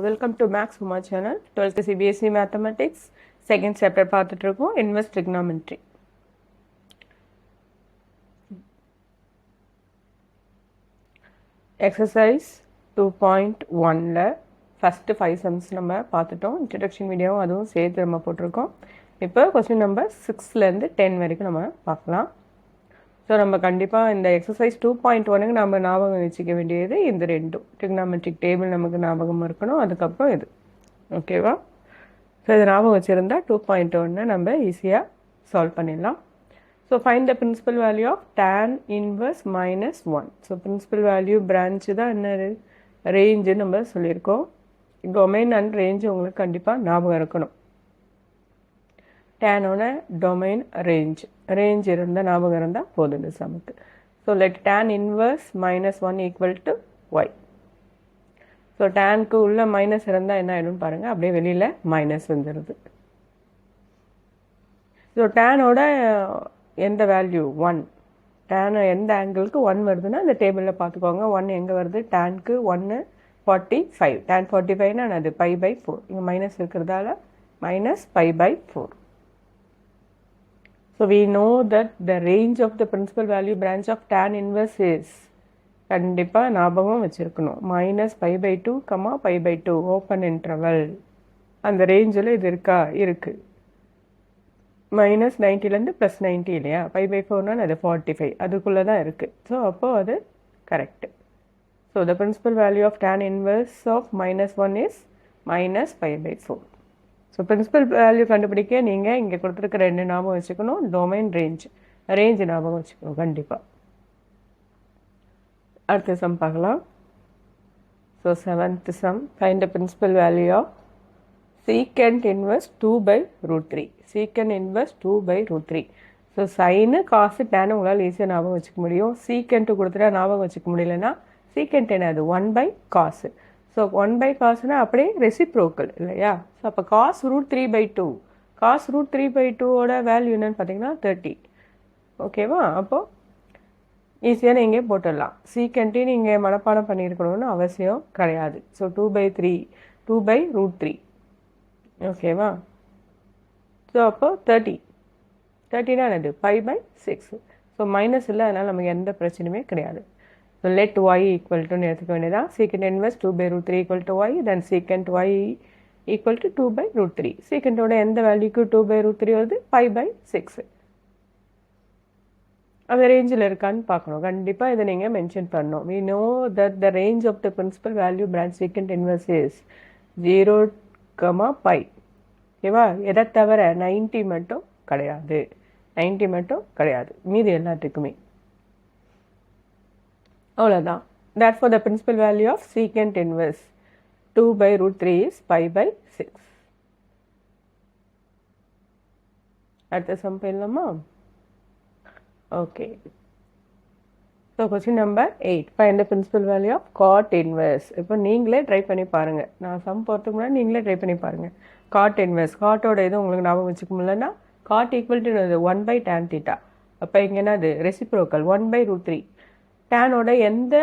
Welcome to Max Uma channel. 12th CBSE Mathematics second chapter பார்த்துட்டு இருக்கோம் inverse trigonometry. Exercise 2.1ல first 5 sums நம்ம பார்த்துட்டோம். introduction video அதுவும் சேர்த்து நம்ம போட்டிருக்கோம். இப்போ question number 6ல இருந்து 10 வரைக்கும் நம்ம பார்க்கலாம். ஸோ நம்ம கண்டிப்பாக இந்த எக்ஸசைஸ் 2.1க்கு நம்ம ஞாபகம் வச்சுக்க வேண்டியது இந்த ரெண்டும் ட்ரிக்னாமெட்ரிக் டேபிள் நமக்கு ஞாபகம் இருக்கணும், அதுக்கப்புறம் இது ஓகேவா. ஸோ இது ஞாபகம் வச்சுருந்தா 2.1 நம்ம ஈஸியாக சால்வ் பண்ணிடலாம். So find the principal value of tan inverse -1. So principal value branch தான் என்ன ரேஞ்சுன்னு நம்ம சொல்லியிருக்கோம். டொமைன் அண்ட் ரேஞ்சு உங்களுக்கு கண்டிப்பாக ஞாபகம் இருக்கணும். டேனோட டொமைன் ரேஞ்ச் இருந்தால் ஞாபகம் இருந்தால் போதும் இந்த சமுக்கு. So let tan inverse -1 equal to y. So டேனுக்கு உள்ள மைனஸ் இருந்தால் என்ன ஆகிடும்னு பாருங்கள், அப்படியே வெளியில் மைனஸ் வந்துடுது. ஸோ டேனோட எந்த வேல்யூ 1, டேன் எந்த ஆங்கிளுக்கு 1 வருதுன்னா இந்த டேபிளில் பார்த்துக்கோங்க. 1 எங்கே வருது, டேனுக்கு 1 45, tan 45னா அது π/4, இங்கே மைனஸ் இருக்கிறதால -π/4. So we know that the range of the principal value branch of tan inverse is கண்டிப்பாக ஞாபகம் வச்சுருக்கணும் -π/2, π/2 ஓப்பன் இன்டர்வல். அந்த ரேஞ்சில் இது இருக்கா, இருக்குது. -90லேருந்து +90 இல்லையா, π/4னா அது 45, அதுக்குள்ளே தான் இருக்குது. ஸோ அப்போது அது correct. So the principal value of tan inverse of -1 is -π/4. So principal value கண்டுபிடிக்க நீங்கள் இங்கே கொடுத்துருக்க ரெண்டு ஞாபகம் வச்சுக்கணும், டொமைன் ரேஞ்ச் ஞாபகம் வச்சுக்கணும் கண்டிப்பாக. அடுத்த சம் பார்க்கலாம். So 7th sum, find the principal value of secant inverse 2/√3. Secant inverse 2/√3. So sine cos tan உங்களால் ஈஸியாக ஞாபகம் வச்சுக்க முடியும். சீக்கண்ட்டு கொடுத்துட்டா ஞாபகம் வச்சுக்க முடியலன்னா சீக்கண்ட் என்னது 1/cos. ஸோ 1/cosனா அப்படியே ரெசிப்ரோக்கல் இல்லையா. ஸோ அப்போ cos √3/2, cos √3/2ஓட வேல்யூ என்னன்னு பார்த்தீங்கன்னா 30. ஓகேவா. அப்போது ஈஸியாக நீங்கள் போட்டுடலாம். சீக்கண்ட்டு நீங்கள் மனப்பாடம் பண்ணியிருக்கணும்னு அவசியம் கிடையாது. ஸோ 2/3 ஓகேவா. ஸோ அப்போது 30னா என்னது π/6. ஸோ மைனஸ் இல்லை, அதனால் நமக்கு எந்த பிரச்சனையுமே கிடையாது. So let y equal to எடுத்துக்க வேண்டியதா, secant inverse 2/√3 equal to y, then secant y equal to 2/√3. secantோட எந்த வேல்யூக்கு 2/√3 வருது, π/6. அந்த ரேஞ்சில் இருக்கான்னு பார்க்கணும். கண்டிப்பாக இதை நீங்கள் மென்ஷன் பண்ணணும். we know that the range of the principal value branch secant inverse is 0, π. ஓகேவா. எதை தவிர 90 மட்டும் கிடையாது, மீதி எல்லாத்துக்குமே அவ்வளோதான். therefore the principal value of secant inverse 2/√3 is π/6. அடுத்த சம் போயிடலாமா. Okay. So question number 8, find the principal value of cot inverse. இப்போ நீங்களே ட்ரை பண்ணி பாருங்கள். நான் சம் போகிறதுக்கு முன்னாடி நீங்களே ட்ரை பண்ணி பாருங்கள். cot inverse, காட்டோட இது உங்களுக்கு ஞாபகம் வச்சுக்க முடியலன்னா cot equal to 1/tan θ. அப்போ இங்கே என்னது ரெசிப்ரோக்கல் 1/√3. டேனோட எந்த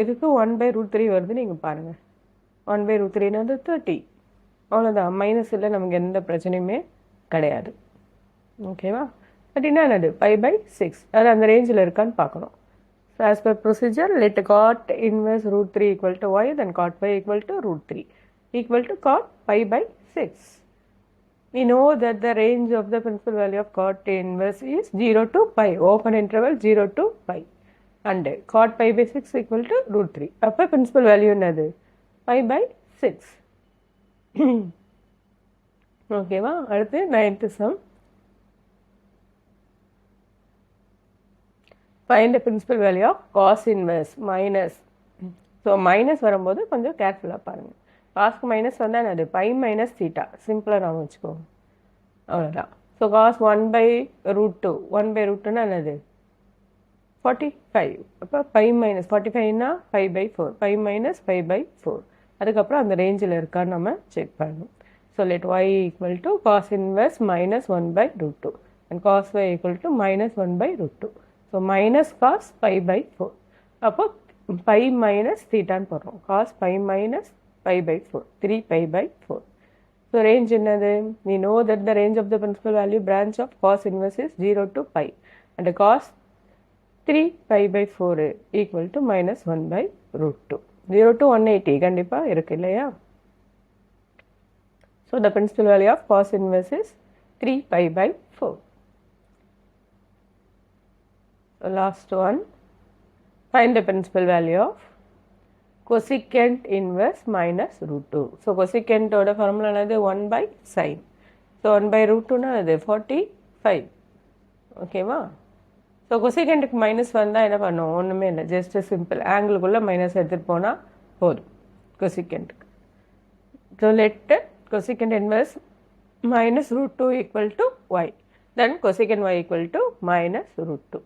இதுக்கு 1/√3 வருது நீங்கள் பாருங்கள். 1/√3னா 30, அவ்வளோதான். மைனஸ் இல்லை, நமக்கு எந்த பிரச்சனையுமே கிடையாது. ஓகேவா. அப்படின்னா என்னது π/6, அது அந்த ரேஞ்சில் இருக்கான்னு பார்க்கணும். So as per procedure let cot inverse √3 equal to y, then cot π equal to √3 equal to cot π/6. We know that the range of the principal value of cot inverse is 0 to π, open interval 0 to π. and cot π/6 equal to √3. அப்போ principal value என்னது π/6. ஓகேவா. அடுத்து 9th sum, find the principal value of cos inverse minus. So minus வரும்போது கொஞ்சம் கேர்ஃபுல்லாக பாருங்கள். காஸ்க்கு minus வந்தால் என்னது π-θ, சிம்பிளாக நாம் வச்சுக்கோங்க, அவ்வளோதான். ஸோ cos 1/√2, 1/√2னா என்னது 45. அப்போ π-45னா π/4, π-π/4. அதுக்கப்புறம் அந்த ரேஞ்சில் இருக்கான்னு நம்ம செக் பண்ணணும். So let y equal to cos inverse -1/√2 and cos y equal to -1/√2. So minus cos π/4. அப்போ π - θன்னு போடுறோம். cos π - pi by 4. 3 pi by 4. So range என்னது? We know that the range of the principal value branch of cos inverse is 0 to pi. And cos 3 pi by 4 equal to minus 1 by root 2. 0 to 180 கண்டிப்பா இருக்கு இல்லையா? So the principal value of cos inverse is 3 pi by 4. So last one, find the principal value of cosecant inverse minus root 2. So cosecant ஓட formula என்னது 1 by sin. So 1 by root 2 அது 45. ஓகேவா? So cosecantக்கு minus வந்தால் என்ன பண்ணும்? ஒன்றுமே இல்லை, just simple ஆங்கிளுக்குள்ளே minus எடுத்துகிட்டு போனால் போதும் cosecantக்கு. So let cosecant inverse minus root 2 equal to y. Then cosecant y equal to minus root 2.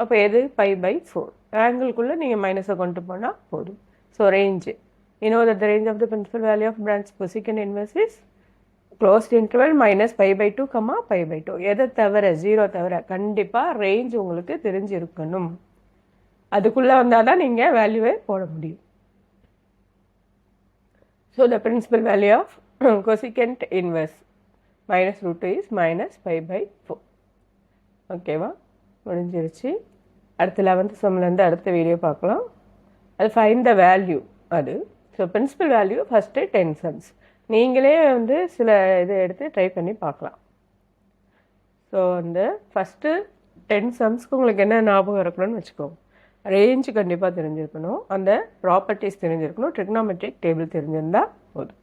அப்போ எது? pi by 4. ஆங்கிளுக்குள்ளே நீங்கள் மைனஸை கொண்டு போனால் போதும். So range, you know that the range of the principal value of branch cosecant inverse is closed interval minus pi by 2, pi by 2. எதை தவிர? 0 தவிர. கண்டிப்பாக ரேஞ்ச் உங்களுக்கு தெரிஞ்சிருக்கணும். அதுக்குள்ளே வந்தால் தான் நீங்கள் வேல்யூவை போட முடியும். So the principal value of cosecant inverse minus root 2 is minus pi by 4. ஓகேவா? முடிஞ்சிருச்சு. அடுத்த 11th சம்லேருந்து அடுத்த வீடியோ பார்க்கலாம். அது ஃபைண்ட் த வேல்யூ. அது so principal value first 10 sums. நீங்களே சில இதை எடுத்து ட்ரை பண்ணி பார்க்கலாம். ஸோ ஃபஸ்ட்டு 10 சம்ஸ்க்கு உங்களுக்கு என்ன ஞாபகம் இருக்கணும்னு வச்சுக்கோங்க. ரேஞ்சு கண்டிப்பாக தெரிஞ்சிருக்கணும், அந்த ப்ராப்பர்ட்டிஸ் தெரிஞ்சிருக்கணும், ட்ரிக்னாமெட்ரிக் டேபிள் தெரிஞ்சிருந்தால் போதும்.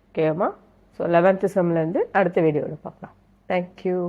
ஓகேம்மா? ஸோ 11th சம்லேருந்து அடுத்த வீடியோவில் பார்க்கலாம். தேங்க்யூ.